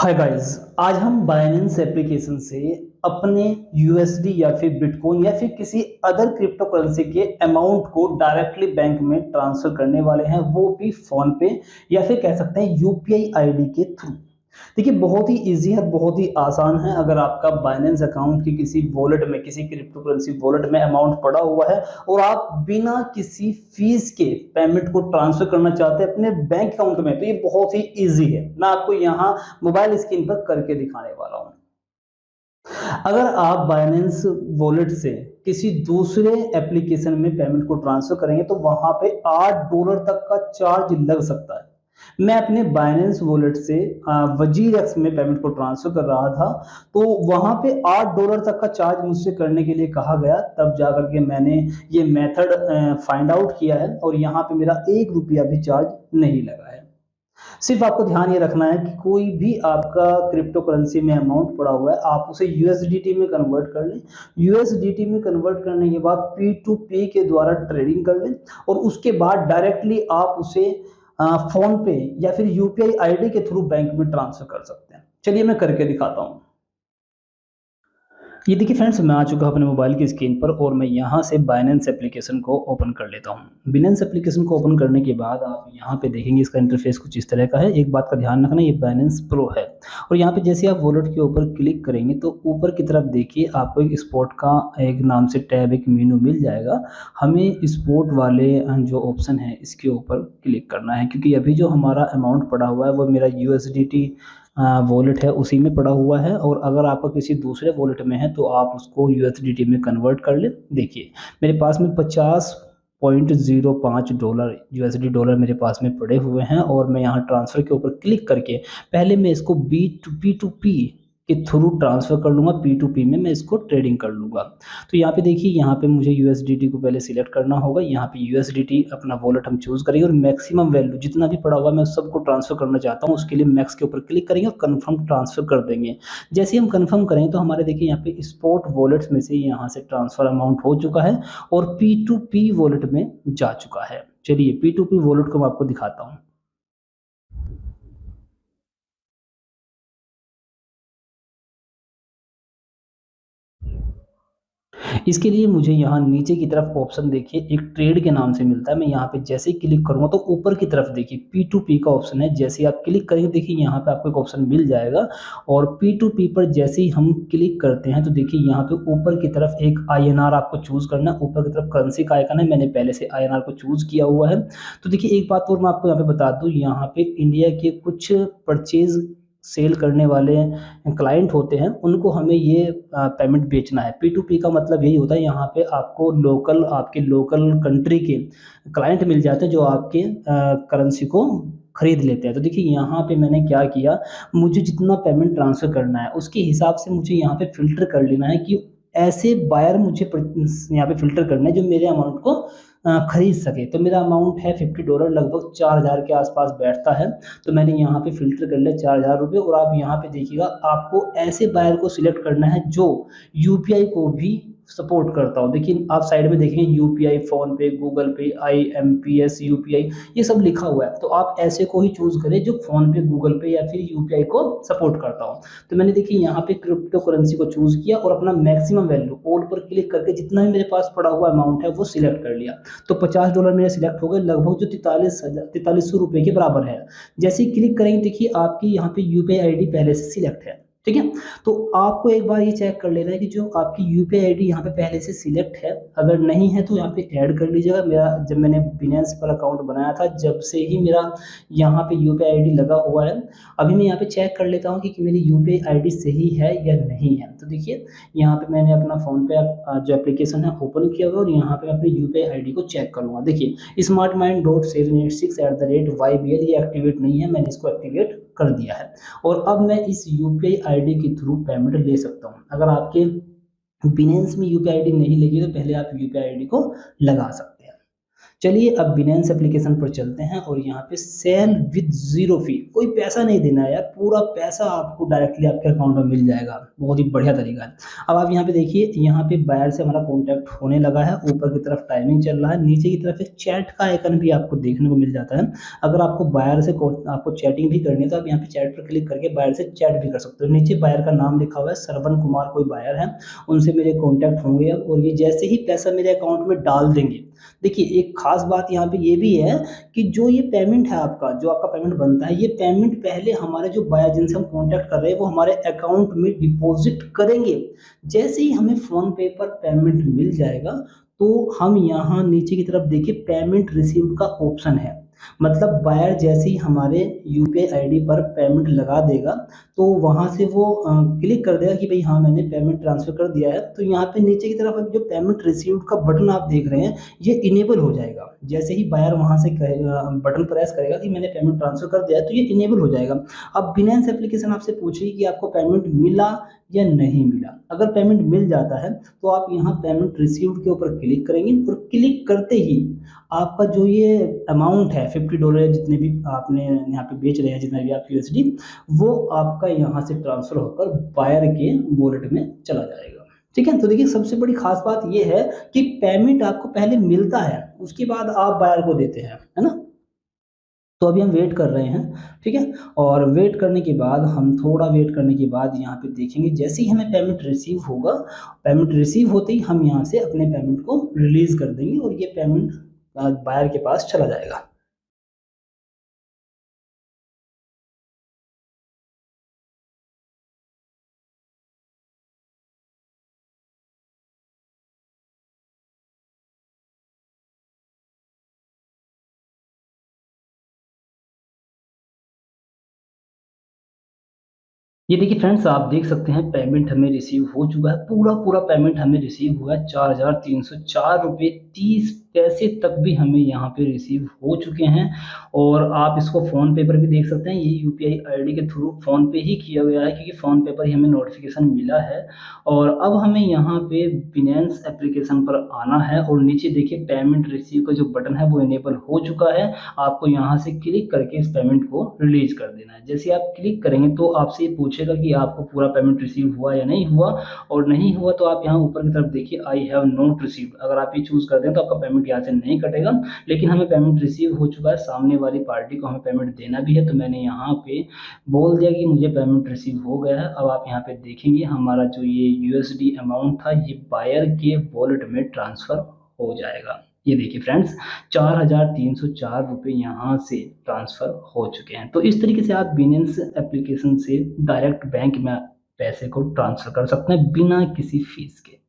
Hi guys. आज हम Binance application से अपने यूएसडी या फिर बिटकॉइन या फिर किसी अदर क्रिप्टो करेंसी के अमाउंट को डायरेक्टली बैंक में ट्रांसफर करने वाले हैं, वो भी फोन पे या फिर कह सकते हैं यूपीआई आईडी के थ्रू। देखिए, बहुत ही इजी है, बहुत ही आसान है। अगर आपका बाइनेंस अकाउंट की किसी वॉलेट में, किसी क्रिप्टो करेंसी वॉलेट में अमाउंट पड़ा हुआ है और आप बिना किसी फीस के पेमेंट को ट्रांसफर करना चाहते हैं अपने बैंक अकाउंट में, तो ये बहुत ही इजी है। मैं आपको यहाँ मोबाइल स्क्रीन पर करके दिखाने वाला हूँ। अगर आप बाइनेंस वॉलेट से किसी दूसरे एप्लीकेशन में पेमेंट को ट्रांसफर करेंगे तो वहां पे $8 तक का चार्ज लग सकता है। मैं अपने बाइनेंस वॉलेट से वजीर एक्स में पेमेंट को ट्रांसफर कर रहा था, तो वहां पे $8 तक का चार्ज मुझसे करने के लिए कहा गया। तब जाकर के मैंने ये मेथड फाइंड आउट किया है और यहाँ पे मेरा ₹1 भी चार्ज नहीं लगा है। सिर्फ आपको ध्यान ये रखना है कि कोई भी आपका क्रिप्टो करेंसी में अमाउंट पड़ा हुआ है, आप उसे यूएसडीटी में कन्वर्ट कर लें। यूएसडीटी में कन्वर्ट करने के बाद P2P के द्वारा ट्रेडिंग कर लें और उसके बाद डायरेक्टली आप उसे फोन पे या फिर यूपीआई आईडी के थ्रू बैंक में ट्रांसफर कर सकते हैं। चलिए मैं करके दिखाता हूँ। ये देखिए फ्रेंड्स, मैं आ चुका हूं अपने मोबाइल की स्क्रीन पर और मैं यहाँ से बाइनेंस एप्लीकेशन को ओपन कर लेता हूँ। बाइनेंस एप्लीकेशन को ओपन करने के बाद आप यहाँ पे देखेंगे इसका इंटरफेस कुछ इस तरह का है। एक बात का ध्यान रखना, ये बाइनेंस प्रो है और यहाँ पे जैसे आप वॉलेट के ऊपर क्लिक करेंगे तो ऊपर की तरफ देखिए आपको एक स्पॉट का एक नाम से टैब, एक मेनू मिल जाएगा। हमें स्पॉट वाले जो ऑप्शन है इसके ऊपर क्लिक करना है, क्योंकि अभी जो हमारा अमाउंट पड़ा हुआ है वो मेरा यूएसडीटी वॉलेट है, उसी में पड़ा हुआ है। और अगर आपका किसी दूसरे वॉलेट में है तो आप उसको यूएसडीटी में कन्वर्ट कर ले। देखिए मेरे पास में $50.05 यूएसडी डॉलर मेरे पास में पड़े हुए हैं और मैं यहाँ ट्रांसफ़र के ऊपर क्लिक करके पहले मैं इसको P2P के थ्रू ट्रांसफ़र कर लूँगा। P2P में मैं इसको ट्रेडिंग कर लूँगा। तो यहाँ पे देखिए, यहाँ पे मुझे यूएसडीटी को पहले सिलेक्ट करना होगा। यहाँ पे यूएसडीटी अपना वॉलेट हम चूज़ करेंगे और मैक्सिमम वैल्यू जितना भी पड़ा हुआ मैं उस सबको ट्रांसफ़र करना चाहता हूँ, उसके लिए मैक्स के ऊपर क्लिक करेंगे और कन्फर्म ट्रांसफ़र कर देंगे। जैसे ही हम कन्फर्म करेंगे तो हमारे देखिए यहाँ पे स्पॉट वॉलेट्स में से यहाँ से ट्रांसफ़र अमाउंट हो चुका है और P2P वॉलेट में जा चुका है। चलिए P2P वॉलेट को मैं आपको दिखाता हूँ। इसके लिए मुझे यहाँ नीचे की तरफ ऑप्शन देखिए एक ट्रेड के नाम से मिलता है। मैं यहाँ पे जैसे ही क्लिक करूँगा तो ऊपर की तरफ देखिए P2P का ऑप्शन है। जैसे ही आप क्लिक करेंगे देखिए यहाँ पे आपको एक ऑप्शन मिल जाएगा और P2P पर जैसे ही हम क्लिक करते हैं तो देखिए यहाँ पे ऊपर की तरफ एक INR आपको चूज़ करना है। ऊपर की तरफ करेंसी का आइकन है, मैंने पहले से INR को चूज़ किया हुआ है। तो देखिए एक बात और मैं आपको यहाँ पे बता दूँ, यहाँ पे इंडिया के कुछ परचेज़ सेल करने वाले क्लाइंट होते हैं, उनको हमें ये पेमेंट बेचना है। P2P का मतलब यही होता है, यहाँ पे आपको लोकल, आपके लोकल कंट्री के क्लाइंट मिल जाते हैं जो आपके करेंसी को खरीद लेते हैं। तो देखिए यहाँ पे मैंने क्या किया, मुझे जितना पेमेंट ट्रांसफ़र करना है उसके हिसाब से मुझे यहाँ पे फ़िल्टर कर लेना है कि ऐसे बायर मुझे यहाँ पे फ़िल्टर करना है जो मेरे अमाउंट को खरीद सके। तो मेरा अमाउंट है $50, लगभग 4000 के आसपास बैठता है। तो मैंने यहाँ पे फ़िल्टर कर लिया ₹4000 और आप यहाँ पे देखिएगा आपको ऐसे बायर को सिलेक्ट करना है जो यूपीआई को भी सपोर्ट करता हो। देखिए आप साइड में देखेंगे यूपीआई, फ़ोन पे, गूगल पे, आईएमपीएस, यूपीआई, ये सब लिखा हुआ है। तो आप ऐसे को ही चूज़ करें जो फ़ोन पे, गूगल पे या फिर यूपीआई को सपोर्ट करता हो। तो मैंने देखिए यहाँ पे क्रिप्टो करेंसी को चूज़ किया और अपना मैक्सिमम वैल्यू ऑल पर क्लिक करके जितना भी मेरे पास पड़ा हुआ अमाउंट है वो सिलेक्ट कर लिया। तो $50 मेरे सिलेक्ट हो गए, लगभग जो 4300 रुपये के बराबर है। जैसे ही क्लिक करेंगे देखिए आपकी यहाँ पे यूपीआई आईडी पहले से सिलेक्ट है। ठीक है, तो आपको एक बार ये चेक कर लेना है कि जो आपकी यूपीआई आईडी यहाँ पे पहले से सिलेक्ट है, अगर नहीं है तो यहाँ पे ऐड कर लीजिएगा। मेरा जब मैंने बिनेंस पर अकाउंट बनाया था, जब से ही मेरा यहाँ पे यूपीआई आईडी लगा हुआ है। अभी मैं यहाँ पे चेक कर लेता हूँ कि मेरी यूपीआई आईडी सही है या नहीं है। तो देखिए यहाँ पे मैंने अपना फ़ोन पे जो एप्लीकेशन है ओपन किया हुआ है और यहाँ पे अपनी यूपीआई आईडी को चेक करूँगा। देखिए smartmind.786@YBL ये एक्टिवेट नहीं है, मैंने इसको एक्टिवेट कर दिया है और अब मैं इस यूपीआई आईडी के थ्रू पेमेंट ले सकता हूँ। अगर आपके बिनेंस में यूपीआई आईडी नहीं लगी तो पहले आप यूपीआई आईडी को लगा सकते हैं। चलिए अब बिनेंस एप्लीकेशन पर चलते हैं और यहाँ पे सेल विद ज़ीरो फ़ी, कोई पैसा नहीं देना है यार, पूरा पैसा आपको डायरेक्टली आपके अकाउंट में मिल जाएगा। बहुत ही बढ़िया तरीका है। अब आप यहाँ पे देखिए, यहाँ पे बायर से हमारा कॉन्टैक्ट होने लगा है, ऊपर की तरफ टाइमिंग चल रहा है, नीचे की तरफ एक चैट का आइकन भी आपको देखने को मिल जाता है। अगर आपको बायर से आपको चैटिंग भी करनी है तो आप यहाँ पे चैट पर क्लिक करके बायर से चैट भी कर सकते हो। नीचे बायर का नाम लिखा हुआ है, श्रवण कुमार कोई बायर है, उनसे मेरे कॉन्टैक्ट होंगे अब, और ये जैसे ही पैसा मेरे अकाउंट में डाल देंगे, देखिए एक खास बात यहाँ पे ये भी है कि जो ये पेमेंट है आपका, जो आपका पेमेंट बनता है, ये पेमेंट पहले हमारे जो बायर जिनसे हम कॉन्टैक्ट कर रहे हैं वो हमारे अकाउंट में डिपॉजिट करेंगे। जैसे ही हमें फ़ोन पे पर पेमेंट मिल जाएगा, तो हम यहाँ नीचे की तरफ देखिए पेमेंट रिसीव्ड का ऑप्शन है। मतलब बायर जैसे ही हमारे यूपीआई आईडी पर पेमेंट लगा देगा, तो वहाँ से वो क्लिक कर देगा कि भई हाँ, मैंने पेमेंट ट्रांसफ़र कर दिया है। तो यहाँ पे नीचे की तरफ अब जो पेमेंट रिसीव्ड का बटन आप देख रहे हैं, ये इनेबल हो जाएगा। जैसे ही बायर वहाँ से कहेगा, बटन प्रेस करेगा कि मैंने पेमेंट ट्रांसफ़र कर दिया है, तो ये इनेबल हो जाएगा। अब बिनेंस एप्लीकेशन आपसे पूछेगी कि आपको पेमेंट मिला या नहीं मिला। अगर पेमेंट मिल जाता है, तो आप यहाँ पेमेंट रिसीव्ड के ऊपर क्लिक करेंगे और क्लिक करते ही आपका जो ये अमाउंट है $50 या जितने भी आपने यहाँ पे बेच रहे हैं, जितना भी आप यूएसडी, वो आपका यहाँ से ट्रांसफ़र होकर बायर के वॉलेट में चला जाएगा। ठीक है? तो देखिए सबसे बड़ी ख़ास बात ये है कि पेमेंट आपको पहले मिलता है, उसके बाद आप बायर को देते हैं, है ना? तो अभी हम वेट कर रहे हैं, ठीक है? और वेट करने के बाद, हम थोड़ा वेट करने के बाद यहाँ पे देखेंगे, जैसे ही हमें पेमेंट रिसीव होगा, पेमेंट रिसीव होते ही हम यहाँ से अपने पेमेंट को रिलीज़ कर देंगे और ये पेमेंट बायर के पास चला जाएगा। ये देखिए फ्रेंड्स, आप देख सकते हैं पेमेंट हमें रिसीव हो चुका है, पूरा पेमेंट हमें रिसीव हुआ है। 4,304 रुपए 30 पैसे तक भी हमें यहाँ पे रिसीव हो चुके हैं, और आप इसको फ़ोन पे पर भी देख सकते हैं। ये यूपीआई आईडी के थ्रू फ़ोन पे ही किया गया है, क्योंकि फ़ोन पे पर ही हमें नोटिफ़िकेशन मिला है। और अब हमें यहाँ पे बिनेंस एप्लीकेशन पर आना है और नीचे देखिए पेमेंट रिसीव का जो बटन है वो इनेबल हो चुका है। आपको यहाँ से क्लिक करके इस पेमेंट को रिलीज़ कर देना है। जैसे आप क्लिक करेंगे तो आपसे ये पूछेगा कि आपको पूरा पेमेंट रिसीव हुआ या नहीं हुआ, और नहीं हुआ तो आप यहाँ ऊपर की तरफ देखिए आई हैव नॉट रिसीव्ड, अगर आप ये चूज़ कर दें तो आपका पेमेंट यहाँ से नहीं कटेगा। लेकिन हमें पेमेंट रिसीव हो चुका है, सामने वाली पार्टी को हमें पेमेंट देना भी है, तो मैंने यहाँ पे बोल दिया कि मुझे पेमेंट रिसीव हो गया है। अब आप यहाँ पे देखेंगे हमारा जो ये यूएसडी अमाउंट था, ये बायर के वॉलेट में ट्रांसफ़र हो जाएगा। ये देखिए फ्रेंड्स, 4,304 रुपए यहाँ से ट्रांसफ़र हो चुके हैं। तो इस तरीके से आप बिनेंस एप्लीकेशन से डायरेक्ट बैंक में पैसे को ट्रांसफ़र कर सकते हैं बिना किसी फ़ीस के।